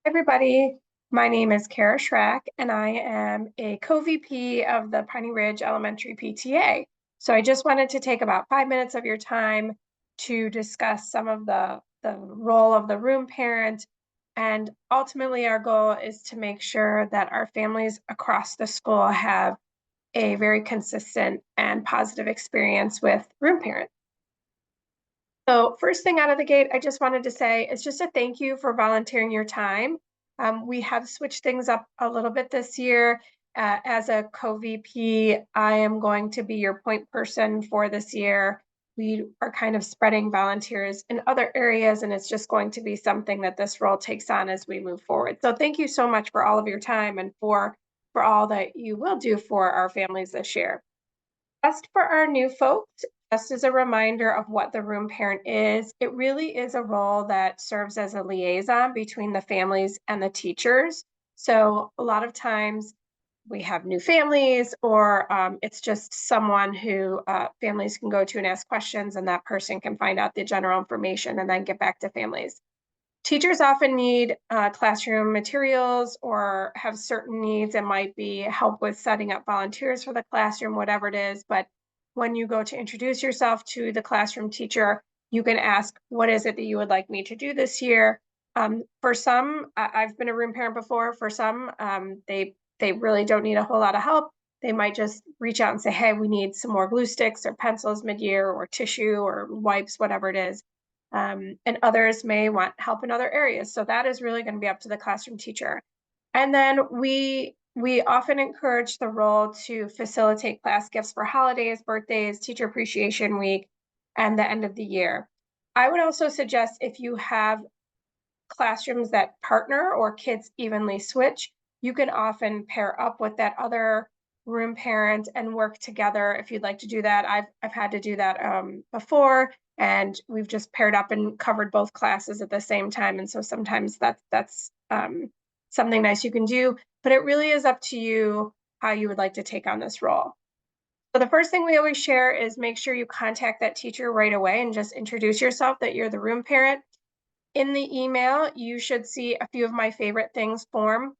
Everybody, my name is Kara Schrack, and I am a co-VP of the Piney Ridge Elementary PTA. So I just wanted to take about 5 minutes of your time to discuss some of the role of the room parent. And ultimately, our goal is to make sure that our families across the school have a very consistent and positive experience with room parents. So first thing out of the gate, I just wanted to say is just a thank you for volunteering your time. We have switched things up a little bit this year. As a co-VP, I am going to be your point person for this year. We are kind of spreading volunteers in other areas, and it's just going to be something that this role takes on as we move forward. So thank you so much for all of your time and for all that you will do for our families this year. Just for our new folks, just as a reminder of what the room parent is, it really is a role that serves as a liaison between the families and the teachers. So a lot of times we have new families, or it's just someone who families can go to and ask questions, and that person can find out the general information and then get back to families. Teachers often need classroom materials or have certain needs. It might be help with setting up volunteers for the classroom, whatever it is. But when you go to introduce yourself to the classroom teacher, you can ask, what is it that you would like me to do this year? For some, I've been a room parent before. For some, they really don't need a whole lot of help. They might just reach out and say, hey, we need some more glue sticks or pencils mid-year or tissue or wipes, whatever it is. And others may want help in other areas. So that is really going to be up to the classroom teacher. And then we often encourage the role to facilitate class gifts for holidays, birthdays, Teacher Appreciation Week, and the end of the year. I would also suggest if you have classrooms that partner or kids evenly switch, you can often pair up with that other room parent and work together if you'd like to do that. I've had to do that before, and we've just paired up and covered both classes at the same time. And so sometimes that's something nice you can do, but it really is up to you how you would like to take on this role. So the first thing we always share is make sure you contact that teacher right away and just introduce yourself that you're the room parent. In the email, you should see a few of my favorite things form.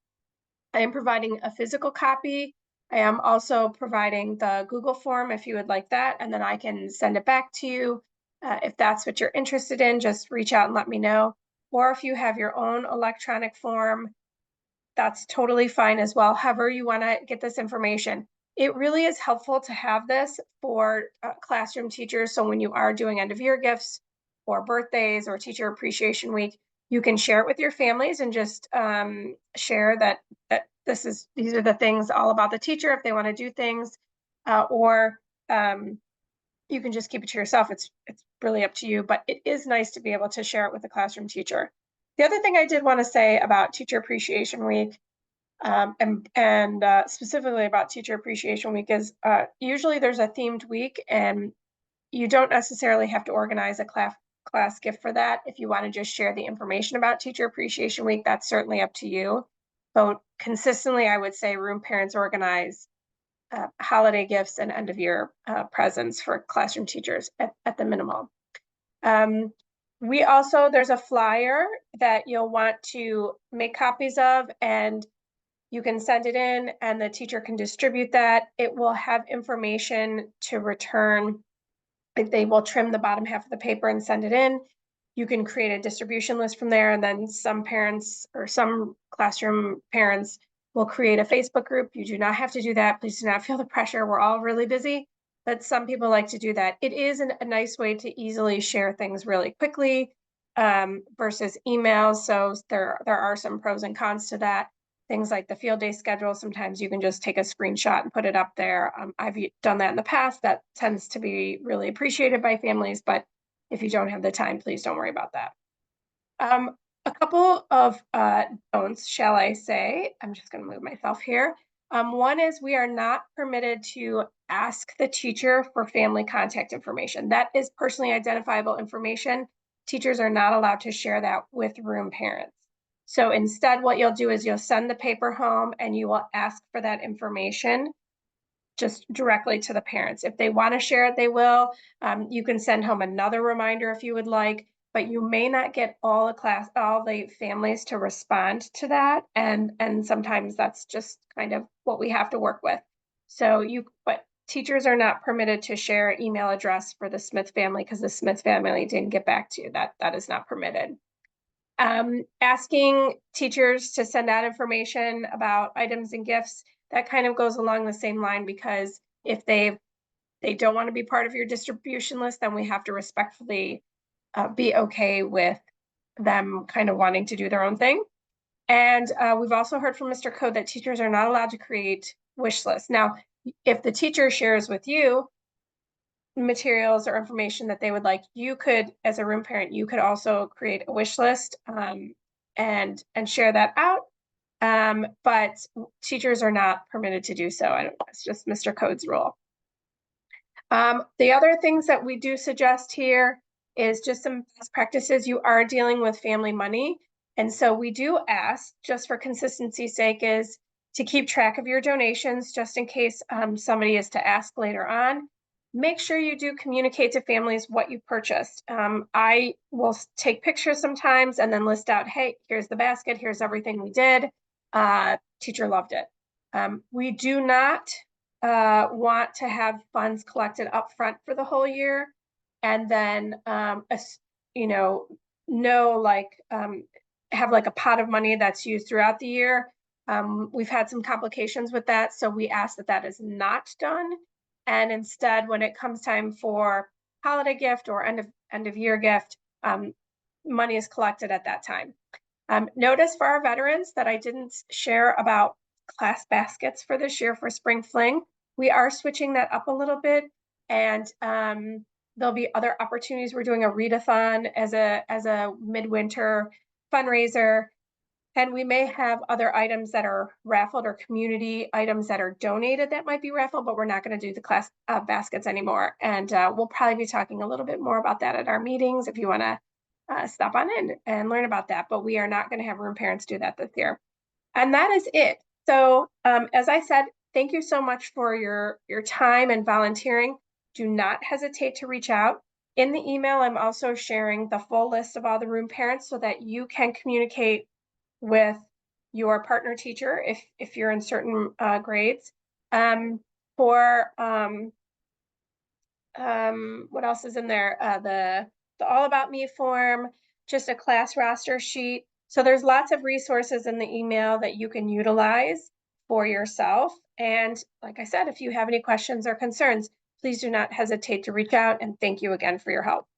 I am providing a physical copy. I am also providing the Google form if you would like that, and then I can send it back to you. If that's what you're interested in, just reach out and let me know. Or if you have your own electronic form, that's totally fine as well. However you want to get this information. It really is helpful to have this for classroom teachers. So when you are doing end of year gifts or birthdays or Teacher Appreciation Week, you can share it with your families and just share that these are the things all about the teacher if they want to do things, or you can just keep it to yourself. It's really up to you, but it is nice to be able to share it with the classroom teacher. The other thing I did want to say about Teacher Appreciation Week, and specifically about Teacher Appreciation Week, is usually there's a themed week, and you don't necessarily have to organize a class gift for that. If you want to just share the information about Teacher Appreciation Week, that's certainly up to you. But consistently, I would say room parents organize holiday gifts and end of year presents for classroom teachers at the minimum. There's a flyer that you'll want to make copies of, and you can send it in and the teacher can distribute that. It will have information to return. They will trim the bottom half of the paper and send it in. You can create a distribution list from there, and then some parents or some classroom parents will create a Facebook group. You do not have to do that. Please do not feel the pressure. We're all really busy, but some people like to do that. It is a nice way to easily share things really quickly versus emails. So there are some pros and cons to that. Things like the field day schedule, sometimes you can just take a screenshot and put it up there. I've done that in the past. That tends to be really appreciated by families, but if you don't have the time, please don't worry about that. A couple of don'ts, shall I say. I'm just going to move myself here. One is we are not permitted to ask the teacher for family contact information. That is personally identifiable information. Teachers are not allowed to share that with room parents. So instead, what you'll do is you'll send the paper home and you will ask for that information just directly to the parents. If they want to share it, they will. You can send home another reminder if you would like, but you may not get all the families to respond to that. And sometimes that's just kind of what we have to work with. But teachers are not permitted to share email address for the Smith family because the Smith family didn't get back to you. That is not permitted. Asking teachers to send out information about items and gifts, that kind of goes along the same line, because if they don't want to be part of your distribution list, then we have to respectfully be okay with them kind of wanting to do their own thing. And we've also heard from Mr. Code that teachers are not allowed to create wish lists. Now, if the teacher shares with you materials or information that they would like, you could, as a room parent, you could also create a wish list and share that out. But teachers are not permitted to do so. It's just Mr. Code's rule. The other things that we do suggest here is just some best practices. You are dealing with family money. And so we do ask, just for consistency's sake, is to keep track of your donations, just in case somebody is to ask later on. Make sure you do communicate to families what you purchased. I will take pictures sometimes and then list out, hey, here's the basket, here's everything we did. Teacher loved it. We do not want to have funds collected up front for the whole year, and then have like a pot of money that's used throughout the year. We've had some complications with that, so we ask that that is not done. And instead, when it comes time for holiday gift or end of year gift, money is collected at that time. Notice for our veterans that I didn't share about class baskets for this year for Spring Fling. We are switching that up a little bit, and there'll be other opportunities. We're doing a readathon as a midwinter fundraiser, and we may have other items that are raffled or community items that are donated that might be raffled, but we're not going to do the class baskets anymore. And we'll probably be talking a little bit more about that at our meetings if you want to stop on in and learn about that. But we are not going to have room parents do that this year. And that is it. So as I said, thank you so much for your time and volunteering. Do not hesitate to reach out. In the email, I'm also sharing the full list of all the room parents so that you can communicate with your partner teacher if you're in certain grades. What else is in there? The All About Me form, just a class roster sheet. So there's lots of resources in the email that you can utilize for yourself. And like I said, if you have any questions or concerns, please do not hesitate to reach out, and thank you again for your help.